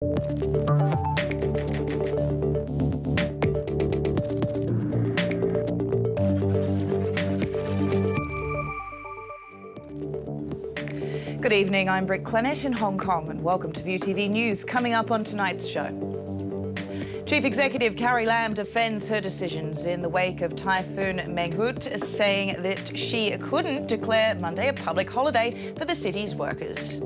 Good evening, I'm Britt Clennett in Hong Kong and welcome to ViewTV News. Coming up on tonight's show. Chief Executive Carrie Lam defends her decisions in the wake of Typhoon Mangkhut, saying that she couldn't declare Monday a public holiday for the city's workers.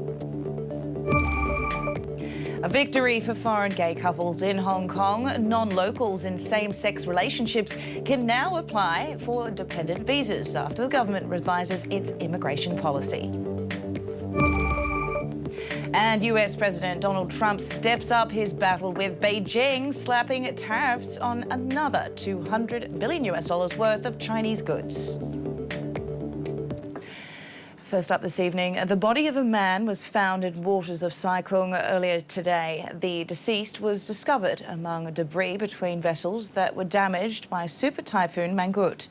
A victory for foreign gay couples in Hong Kong. Non-locals in same-sex relationships can now apply for dependent visas after the government revises its immigration policy. And US President Donald Trump steps up his battle with Beijing, slapping tariffs on another $200 billion worth of Chinese goods. First up this evening, the body of a man was found in waters of Sai Kung earlier today. The deceased was discovered among debris between vessels that were damaged by Super Typhoon Mangkhut.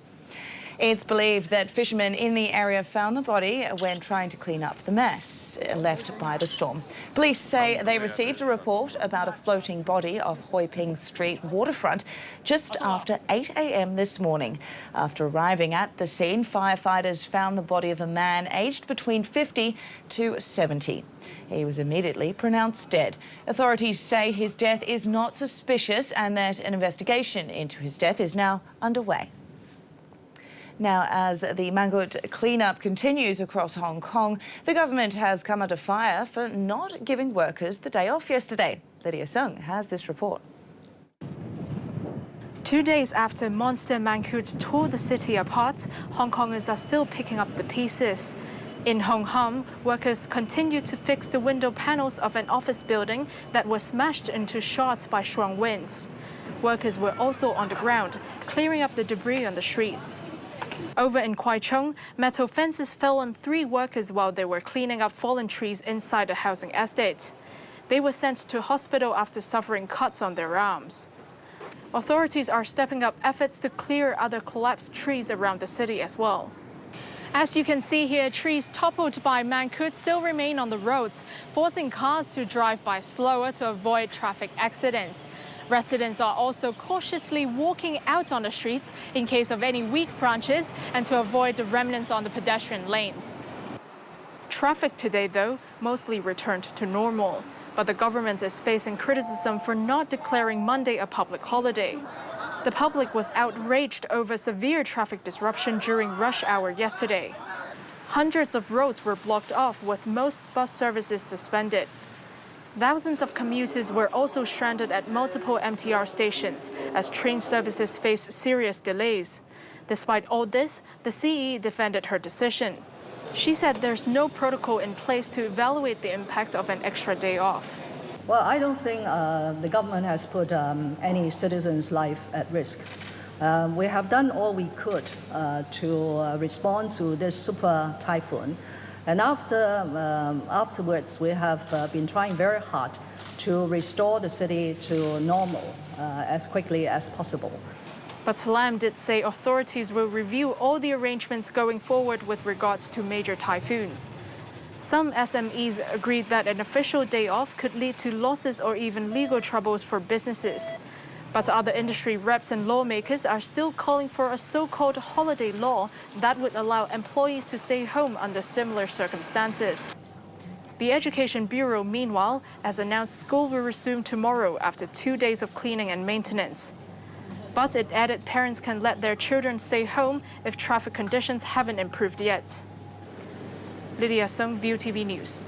It's believed that fishermen in the area found the body when trying to clean up the mess left by the storm. Police say they received a report about a floating body off Hoi Ping Street waterfront just after 8 a.m. this morning. After arriving at the scene, firefighters found the body of a man aged between 50 to 70. He was immediately pronounced dead. Authorities say his death is not suspicious and that an investigation into his death is now underway. Now, as the Mangkhut cleanup continues across Hong Kong, the government has come under fire for not giving workers the day off yesterday. Lydia Sung has this report. 2 days after Monster Mangkhut tore the city apart, Hong Kongers are still picking up the pieces. In Hong Kong, workers continue to fix the window panels of an office building that was smashed into shards by strong winds. Workers were also on the ground, clearing up the debris on the streets. Over in Kwai Chung, metal fences fell on 3 workers while they were cleaning up fallen trees inside a housing estate. They were sent to hospital after suffering cuts on their arms. Authorities are stepping up efforts to clear other collapsed trees around the city as well. As you can see here, trees toppled by Mangkhut still remain on the roads, forcing cars to drive by slower to avoid traffic accidents. Residents are also cautiously walking out on the streets in case of any weak branches and to avoid the remnants on the pedestrian lanes. Traffic today, though, mostly returned to normal, but the government is facing criticism for not declaring Monday a public holiday. The public was outraged over severe traffic disruption during rush hour yesterday. Hundreds of roads were blocked off with most bus services suspended. Thousands of commuters were also stranded at multiple MTR stations as train services faced serious delays. Despite all this, the CE defended her decision. She said there's no protocol in place to evaluate the impact of an extra day off. Well, I don't think the government has put any citizen's life at risk. We have done all we could to respond to this super typhoon. And afterwards, we have been trying very hard to restore the city to normal as quickly as possible. But Lam did say authorities will review all the arrangements going forward with regards to major typhoons. Some SMEs agreed that an official day off could lead to losses or even legal troubles for businesses. But other industry reps and lawmakers are still calling for a so-called holiday law that would allow employees to stay home under similar circumstances. The Education Bureau, meanwhile, has announced school will resume tomorrow after 2 days of cleaning and maintenance. But it added parents can let their children stay home if traffic conditions haven't improved yet. Lydia Sung, ViewTV News.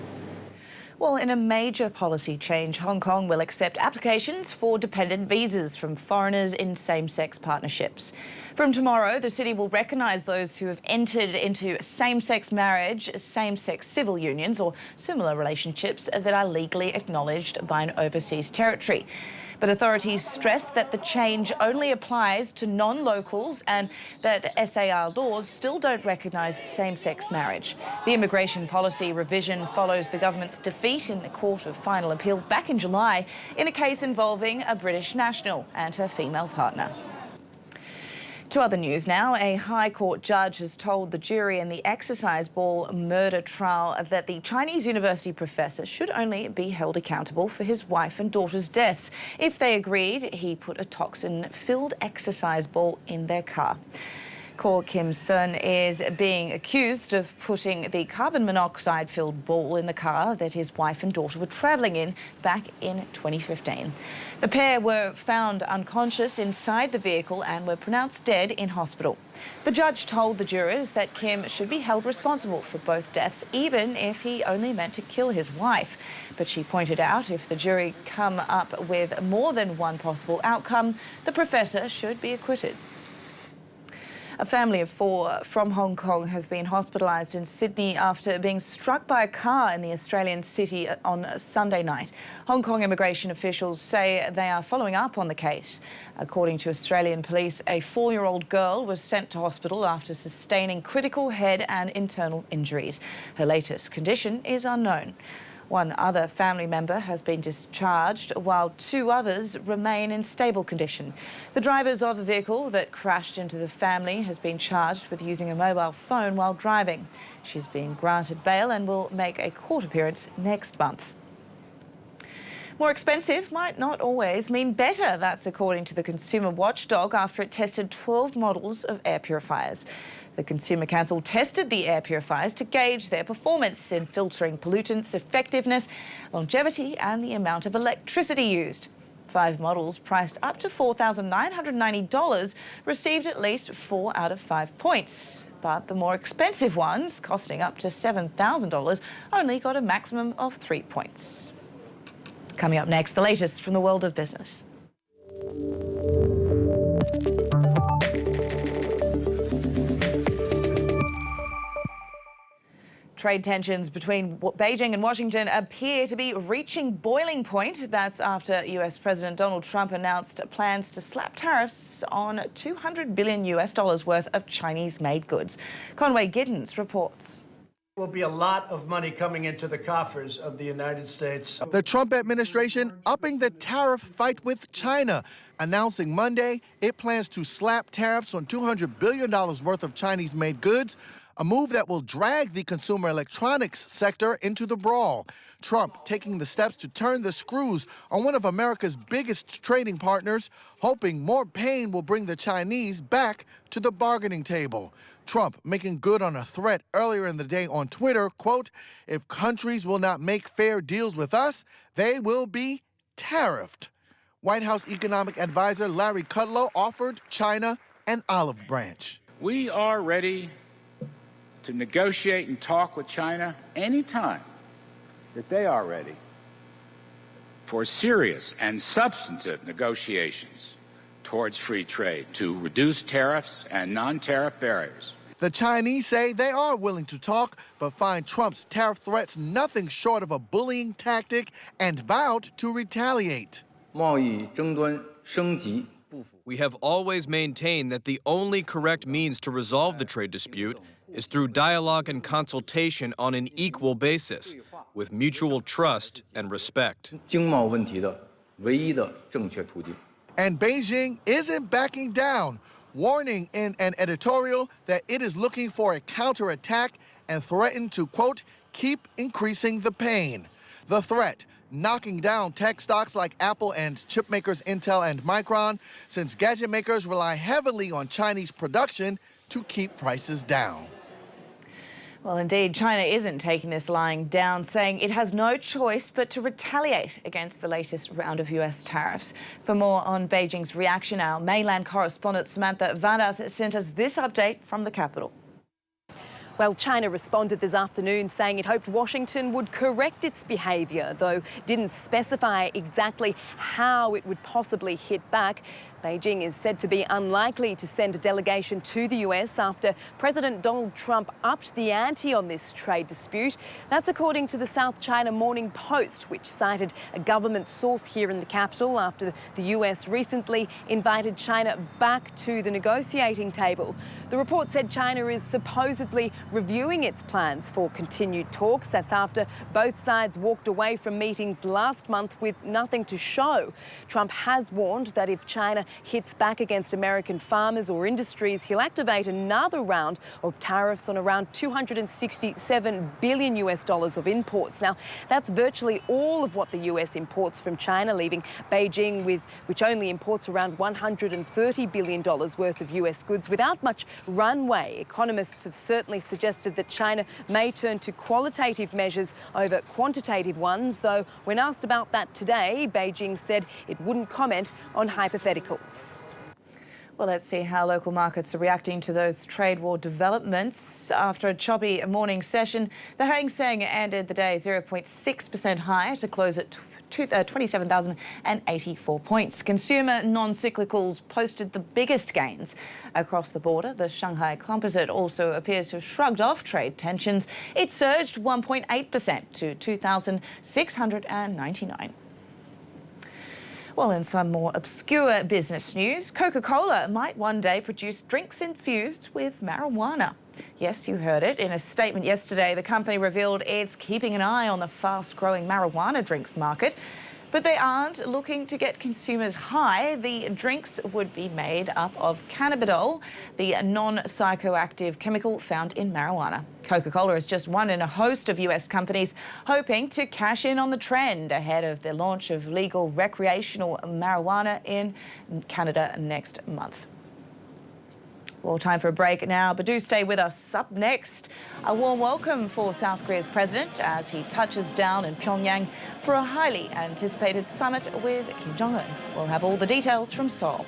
Well, in a major policy change, Hong Kong will accept applications for dependent visas from foreigners in same-sex partnerships. From tomorrow, the city will recognise those who have entered into same-sex marriage, same-sex civil unions or similar relationships that are legally acknowledged by an overseas territory. But authorities stress that the change only applies to non-locals and that SAR laws still don't recognise same-sex marriage. The immigration policy revision follows the government's defeat in the Court of Final Appeal back in July in a case involving a British national and her female partner. To other news now, a High Court judge has told the jury in the exercise ball murder trial that the Chinese university professor should only be held accountable for his wife and daughter's deaths. If they agreed, he put a toxin-filled exercise ball in their car. Ko Kim-sun is being accused of putting the carbon monoxide-filled ball in the car that his wife and daughter were travelling in back in 2015. The pair were found unconscious inside the vehicle and were pronounced dead in hospital. The judge told the jurors that Kim should be held responsible for both deaths, even if he only meant to kill his wife. But she pointed out if the jury come up with more than one possible outcome, the professor should be acquitted. A family of 4 from Hong Kong have been hospitalised in Sydney after being struck by a car in the Australian city on Sunday night. Hong Kong immigration officials say they are following up on the case. According to Australian police, a 4-year-old girl was sent to hospital after sustaining critical head and internal injuries. Her latest condition is unknown. One other family member has been discharged, while 2 others remain in stable condition. The drivers of the vehicle that crashed into the family has been charged with using a mobile phone while driving. She's been granted bail and will make a court appearance next month. More expensive might not always mean better. That's according to the consumer watchdog after it tested 12 models of air purifiers. The Consumer Council tested the air purifiers to gauge their performance in filtering pollutants, effectiveness, longevity and the amount of electricity used. 5 models priced up to $4,990 received at least 4 out of 5 points. But the more expensive ones, costing up to $7,000, only got a maximum of 3 points. Coming up next, the latest from the world of business. Trade tensions between Beijing and Washington appear to be reaching boiling point. That's after US President Donald Trump announced plans to slap tariffs on $200 billion worth of Chinese-made goods. Conway Giddens reports. Will be a lot of money coming into the coffers of the United States. The Trump administration upping the tariff fight with China, announcing Monday it plans to slap tariffs on $200 billion worth of Chinese-made goods, a move that will drag the consumer electronics sector into the brawl. Trump taking the steps to turn the screws on one of America's biggest trading partners, hoping more pain will bring the Chinese back to the bargaining table. Trump making good on a threat earlier in the day on Twitter, quote, "If countries will not make fair deals with us, they will be tariffed." White House economic advisor Larry Kudlow offered China an olive branch. We are ready to negotiate and talk with China anytime that they are ready for serious and substantive negotiations towards free trade to reduce tariffs and non-tariff barriers. The Chinese say they are willing to talk, but find Trump's tariff threats nothing short of a bullying tactic and vowed to retaliate. We have always maintained that the only correct means to resolve the trade dispute is through dialogue and consultation on an equal basis, with mutual trust and respect. And Beijing isn't backing down, warning in an editorial that it is looking for a counterattack and threatened to, quote, keep increasing the pain. The threat, knocking down tech stocks like Apple and chipmakers Intel and Micron, since gadget makers rely heavily on Chinese production to keep prices down. Well, indeed, China isn't taking this lying down, saying it has no choice but to retaliate against the latest round of US tariffs. For more on Beijing's reaction, our mainland correspondent Samantha Vadas sent us this update from the capital. Well, China responded this afternoon saying it hoped Washington would correct its behaviour, though didn't specify exactly how it would possibly hit back. Beijing is said to be unlikely to send a delegation to the US after President Donald Trump upped the ante on this trade dispute. That's according to the South China Morning Post, which cited a government source here in the capital after the US recently invited China back to the negotiating table. The report said China is supposedly reviewing its plans for continued talks. That's after both sides walked away from meetings last month with nothing to show. Trump has warned that if China hits back against American farmers or industries, he'll activate another round of tariffs on around $267 billion of imports. Now, that's virtually all of what the US imports from China, leaving Beijing which only imports around $130 billion worth of US goods without much runway. Economists have certainly suggested that China may turn to qualitative measures over quantitative ones, though when asked about that today, Beijing said it wouldn't comment on hypotheticals. Well, let's see how local markets are reacting to those trade war developments. After a choppy morning session, the Hang Seng ended the day 0.6% higher to close at 27,084 points. Consumer non-cyclicals posted the biggest gains. Across the border, the Shanghai Composite also appears to have shrugged off trade tensions. It surged 1.8% to 2,699. Well, in some more obscure business news, Coca-Cola might one day produce drinks infused with marijuana. Yes, you heard it. In a statement yesterday, the company revealed it's keeping an eye on the fast-growing marijuana drinks market. But they aren't looking to get consumers high. The drinks would be made up of cannabidiol, the non-psychoactive chemical found in marijuana. Coca-Cola is just one in a host of US companies hoping to cash in on the trend ahead of the launch of legal recreational marijuana in Canada next month. Well, time for a break now, but do stay with us. Up next, a warm welcome for South Korea's president as he touches down in Pyongyang for a highly anticipated summit with Kim Jong-un. We'll have all the details from Seoul.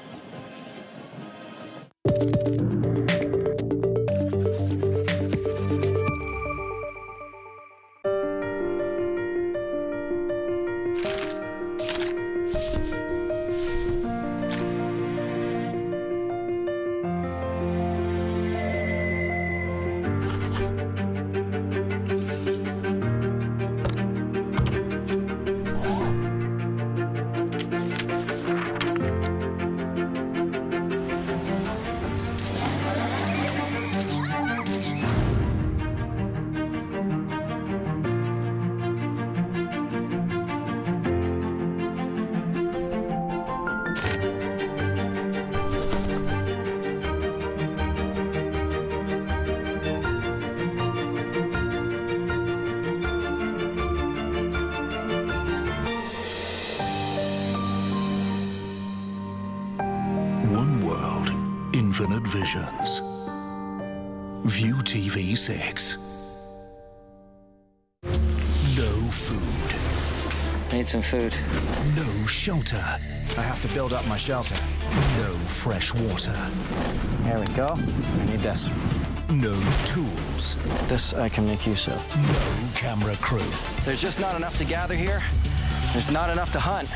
One world, infinite visions. View TV 6. No food. Need some food. No shelter. I have to build up my shelter. No fresh water. There we go. I need this. No tools. This I can make use of. No camera crew. There's just not enough to gather here. There's not enough to hunt.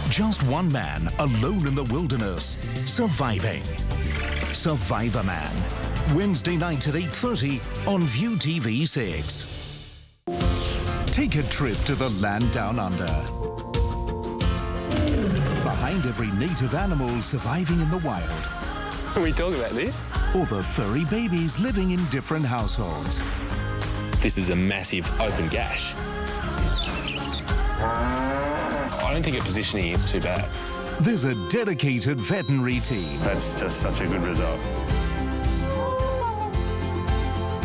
Just one man alone in the wilderness, surviving. Survivor Man. Wednesday night at 8:30 on View TV 6. Take a trip to the land down under. Behind every native animal surviving in the wild. Can we talk about this? Or the furry babies living in different households. This is a massive open gash. I don't think your positioning is too bad. There's a dedicated veterinary team. That's just such a good result.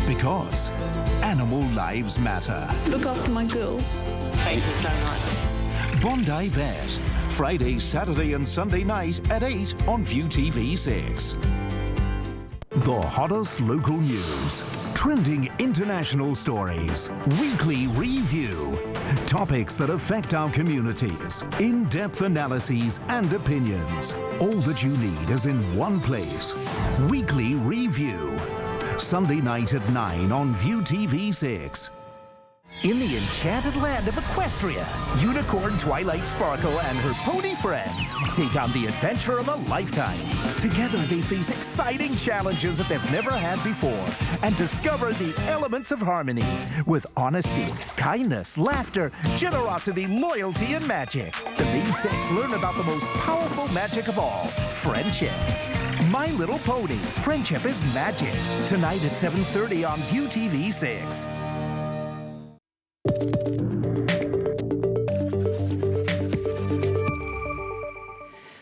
Because animal lives matter. Look after my girl. Thank you so much. Bondi Vet. Friday, Saturday and Sunday night at 8 on View TV 6. The hottest local news. Trending international stories. Weekly review. Topics that affect our communities. In-depth analyses and opinions. All that you need is in one place. Weekly review. Sunday night at 9 on View TV 6. In the enchanted land of Equestria, Unicorn Twilight Sparkle and her pony friends take on the adventure of a lifetime. Together they face exciting challenges that they've never had before and discover the elements of harmony with honesty, kindness, laughter, generosity, loyalty, and magic. The main six learn about the most powerful magic of all, friendship. My Little Pony, Friendship is Magic. Tonight at 7:30 on View TV 6.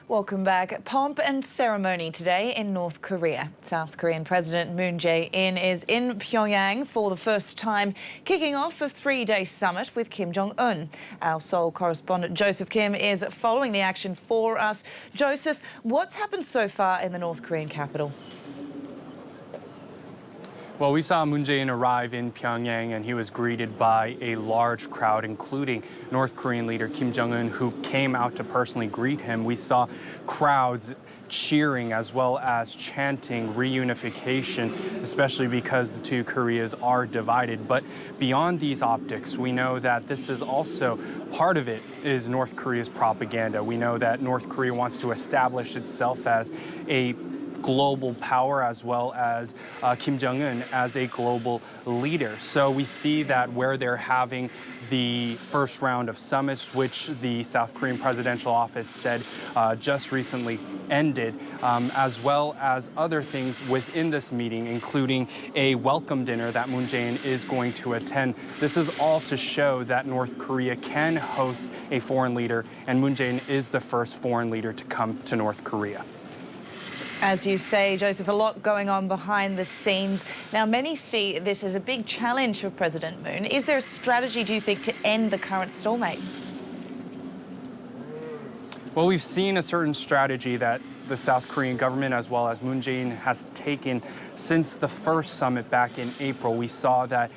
Welcome back. Pomp and ceremony today in North Korea. South Korean President Moon Jae-in is in Pyongyang for the first time, kicking off a three-day summit with Kim Jong-un. Our Seoul correspondent Joseph Kim is following the action for us. Joseph, what's happened so far in the North Korean capital? Well, we saw Moon Jae-in arrive in Pyongyang, and he was greeted by a large crowd, including North Korean leader Kim Jong-un, who came out to personally greet him. We saw crowds cheering as well as chanting reunification, especially because the two Koreas are divided. But beyond these optics, we know that this is also part of it is North Korea's propaganda. We know that North Korea wants to establish itself as a global power, as well as Kim Jong-un as a global leader. So we see that where they're having the first round of summits, which the South Korean presidential office said just recently ended, as well as other things within this meeting, including a welcome dinner that Moon Jae-in is going to attend. This is all to show that North Korea can host a foreign leader, and Moon Jae-in is the first foreign leader to come to North Korea. As you say, Joseph, a lot going on behind the scenes. Now, many see this as a big challenge for President Moon. Is there a strategy, do you think, to end the current stalemate? Well, we've seen a certain strategy that the South Korean government, as well as Moon Jae-in, has taken since the first summit back in April. We saw that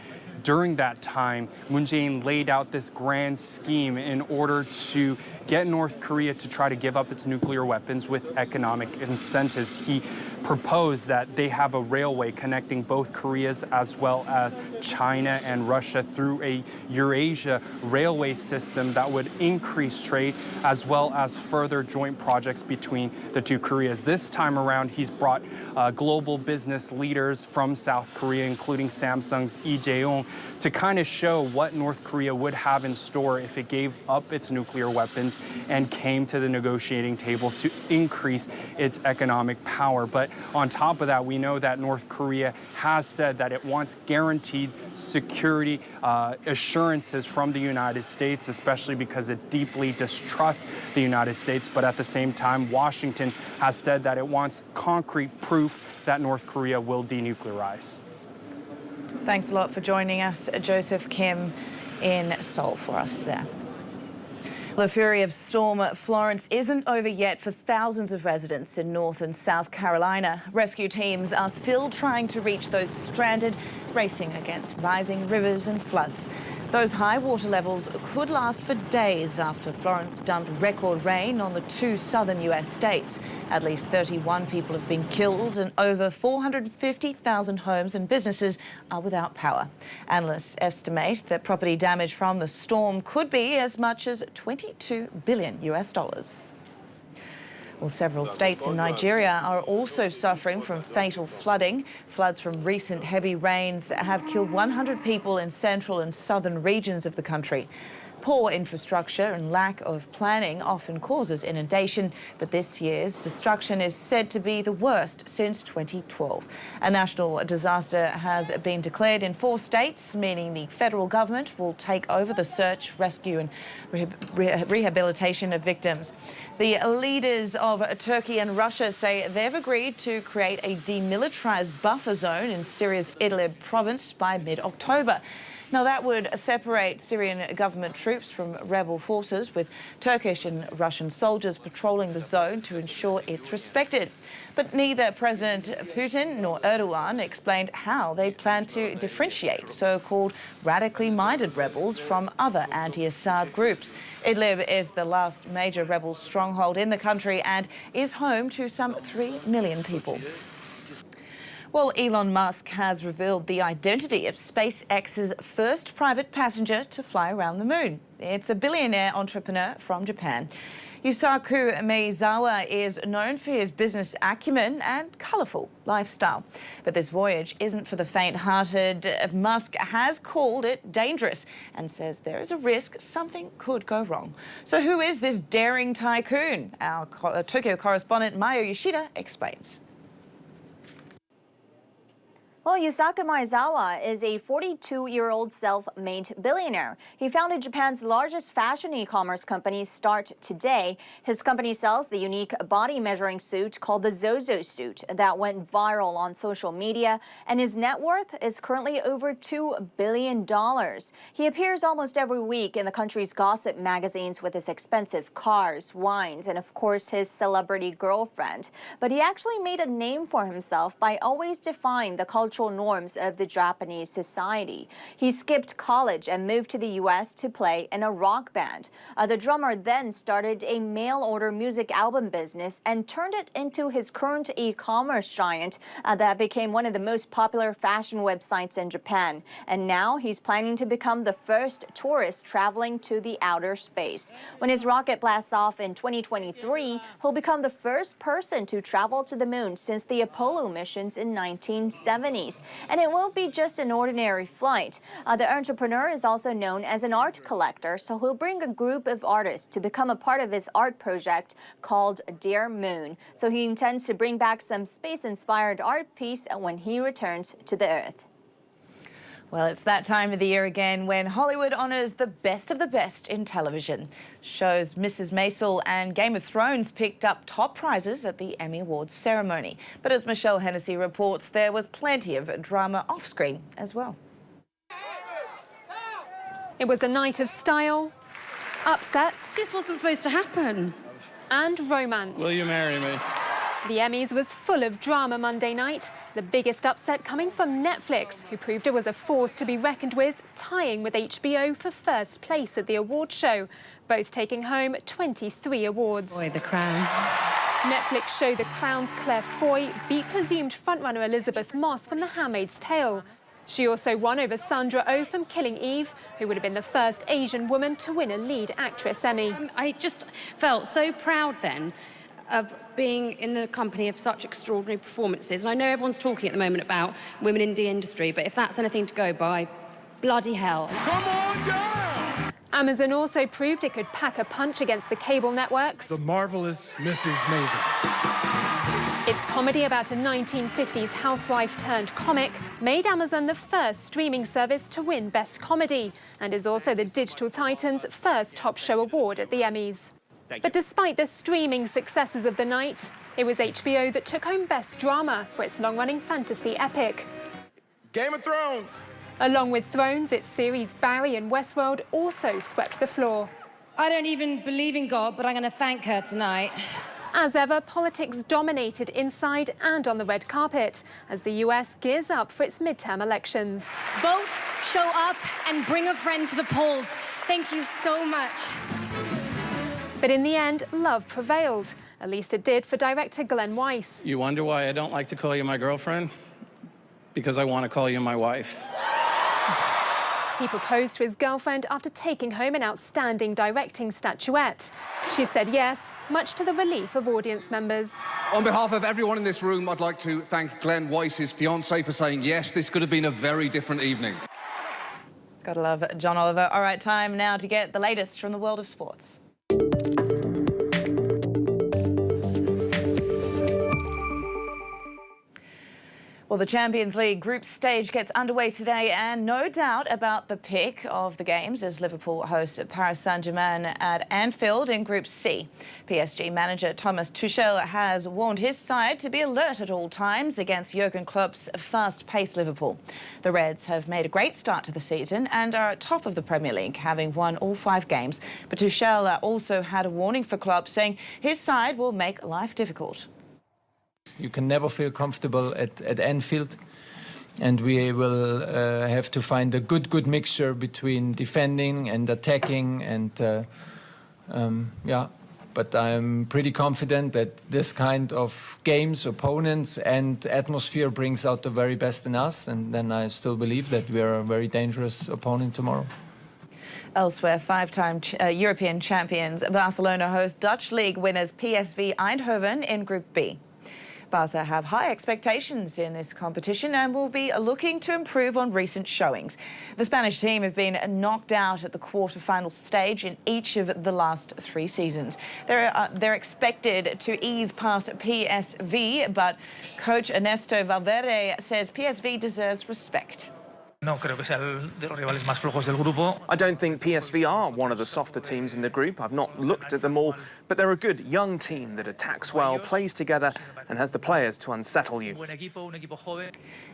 during that time, Moon Jae-in laid out this grand scheme in order to get North Korea to try to give up its nuclear weapons with economic incentives. He proposed that they have a railway connecting both Koreas as well as China and Russia through a Eurasia railway system that would increase trade as well as further joint projects between the two Koreas. This time around, he's brought global business leaders from South Korea, including Samsung's Lee Jae-yong, to kind of show what North Korea would have in store if it gave up its nuclear weapons and came to the negotiating table to increase its economic power. But on top of that, we know that North Korea has said that it wants guaranteed security assurances from the United States, especially because it deeply distrusts the United States. But at the same time, Washington has said that it wants concrete proof that North Korea will denuclearize. Thanks a lot for joining us, Joseph Kim in Seoul for us there. The fury of Storm Florence isn't over yet for thousands of residents in North and South Carolina. Rescue teams are still trying to reach those stranded, racing against rising rivers and floods. Those high water levels could last for days after Florence dumped record rain on the two southern U.S. states. At least 31 people have been killed and over 450,000 homes and businesses are without power. Analysts estimate that property damage from the storm could be as much as $22 billion. Well, several states in Nigeria are also suffering from fatal flooding. Floods from recent heavy rains have killed 100 people in central and southern regions of the country. Poor infrastructure and lack of planning often causes inundation, but this year's destruction is said to be the worst since 2012. A national disaster has been declared in 4 states, meaning the federal government will take over the search, rescue and rehabilitation of victims. The leaders of Turkey and Russia say they've agreed to create a demilitarized buffer zone in Syria's Idlib province by mid-October. Now, that would separate Syrian government troops from rebel forces, with Turkish and Russian soldiers patrolling the zone to ensure it's respected. But neither President Putin nor Erdogan explained how they plan to differentiate so-called radically minded rebels from other anti-Assad groups. Idlib is the last major rebel stronghold in the country and is home to some 3 million people. Well, Elon Musk has revealed the identity of SpaceX's first private passenger to fly around the moon. It's a billionaire entrepreneur from Japan. Yusaku Meizawa is known for his business acumen and colourful lifestyle. But this voyage isn't for the faint-hearted. Musk has called it dangerous and says there is a risk something could go wrong. So who is this daring tycoon? Our Tokyo correspondent Mayo Yoshida explains. Well, Yusaku Meizawa is a 42-year-old self-made billionaire. He founded Japan's largest fashion e-commerce company, Start Today. His company sells the unique body-measuring suit called the Zozo suit that went viral on social media, and his net worth is currently over $2 billion. He appears almost every week in the country's gossip magazines with his expensive cars, wines, and of course his celebrity girlfriend. But he actually made a name for himself by always defying the cultural norms of the Japanese society. He skipped college and moved to the U.S. to play in a rock band. The drummer then started a mail-order music album business and turned it into his current e-commerce giant that became one of the most popular fashion websites in Japan. And now he's planning to become the first tourist traveling to the outer space. When his rocket blasts off in 2023, he'll become the first person to travel to the moon since the Apollo missions in 1970. And it won't be just an ordinary flight. The entrepreneur is also known as an art collector, so he'll bring a group of artists to become a part of his art project called Dear Moon. So he intends to bring back some space-inspired art piece when he returns to the Earth. Well, it's that time of the year again when Hollywood honours the best of the best in television. Shows Mrs. Maisel and Game of Thrones picked up top prizes at the Emmy Awards ceremony. But as Michelle Hennessy reports, there was plenty of drama off-screen as well. It was a night of style, upsets. This wasn't supposed to happen. And romance. Will you marry me? The Emmys was full of drama Monday night, the biggest upset coming from Netflix, who proved it was a force to be reckoned with, tying with HBO for first place at the award show, both taking home 23 awards. Boy, The Crown. Netflix show The Crown's Claire Foy beat presumed frontrunner Elizabeth Moss from The Handmaid's Tale. She also won over Sandra Oh from Killing Eve, who would have been the first Asian woman to win a lead actress Emmy. I just felt so proud then of being in the company of such extraordinary performances. And I know everyone's talking at the moment about women in the industry, but if that's anything to go by, bloody hell. Come on down! Amazon also proved it could pack a punch against the cable networks. The Marvelous Mrs. Maisel. Its comedy about a 1950s housewife turned comic made Amazon the first streaming service to win Best Comedy and is also the digital titan's first top show award at the Emmys. But despite the streaming successes of the night, it was HBO that took home Best Drama for its long-running fantasy epic. Game of Thrones. Along with Thrones, its series Barry and Westworld also swept the floor. I don't even believe in God, but I'm going to thank her tonight. As ever, politics dominated inside and on the red carpet as the US gears up for its midterm elections. Vote, show up, and bring a friend to the polls. Thank you so much. But in the end, love prevailed. At least it did for director Glenn Weiss. You wonder why I don't like to call you my girlfriend? Because I want to call you my wife. He proposed to his girlfriend after taking home an outstanding directing statuette. She said yes, much to the relief of audience members. On behalf of everyone in this room, I'd like to thank Glenn Weiss's fiancée for saying yes. This could have been a very different evening. Gotta love John Oliver. All right, time now to get the latest from the world of sports. Well, the Champions League group stage gets underway today and no doubt about the pick of the games as Liverpool host Paris Saint-Germain at Anfield in Group C. PSG manager Thomas Tuchel has warned his side to be alert at all times against Jurgen Klopp's fast-paced Liverpool. The Reds have made a great start to the season and are at top of the Premier League, having won all 5 games. But Tuchel also had a warning for Klopp, saying his side will make life difficult. You can never feel comfortable at Anfield, and we will have to find a good mixture between defending and attacking and but I'm pretty confident that this kind of games, opponents, and atmosphere brings out the very best in us, and then I still believe that we are a very dangerous opponent tomorrow. Elsewhere, five-time European champions Barcelona host Dutch league winners PSV Eindhoven in Group B. Barca have high expectations in this competition and will be looking to improve on recent showings. The Spanish team have been knocked out at the quarter-final stage in each of the last 3 seasons. They're expected to ease past PSV, but coach Ernesto Valverde says PSV deserves respect. I don't think PSV are one of the softer teams in the group. I've not looked at them all, but they're a good young team that attacks well, plays together, and has the players to unsettle you.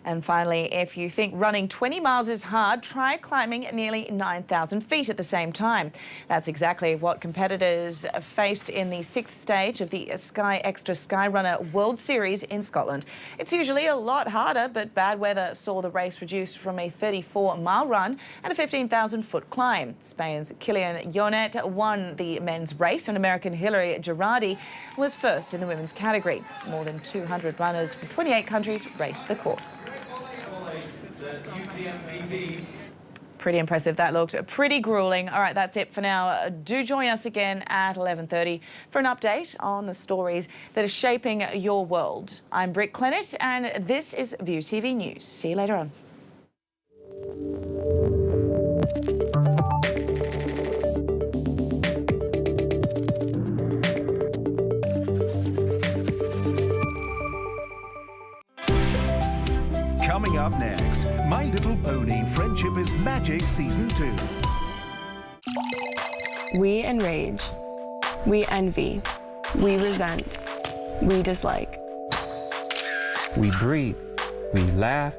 And finally, if you think running 20 miles is hard, try climbing nearly 9,000 feet at the same time. That's exactly what competitors faced in the 6th stage of the Sky Extra Skyrunner World Series in Scotland. It's usually a lot harder, but bad weather saw the race reduced from a 34-mile run and a 15,000-foot climb. Spain's Kilian Jornet won the men's race, and American Hillary Girardi was first in the women's category. More than 200 runners from 28 countries raced the course. Pretty impressive that looked. Pretty grueling. All right, that's it for now. Do join us again at 11:30 for an update on the stories that are shaping your world. I'm Britt Clennett, and this is View TV News. See you later on. Coming up next, My Little Pony Friendship is Magic Season 2. We enrage. We envy. We resent. We dislike. We breathe. We laugh.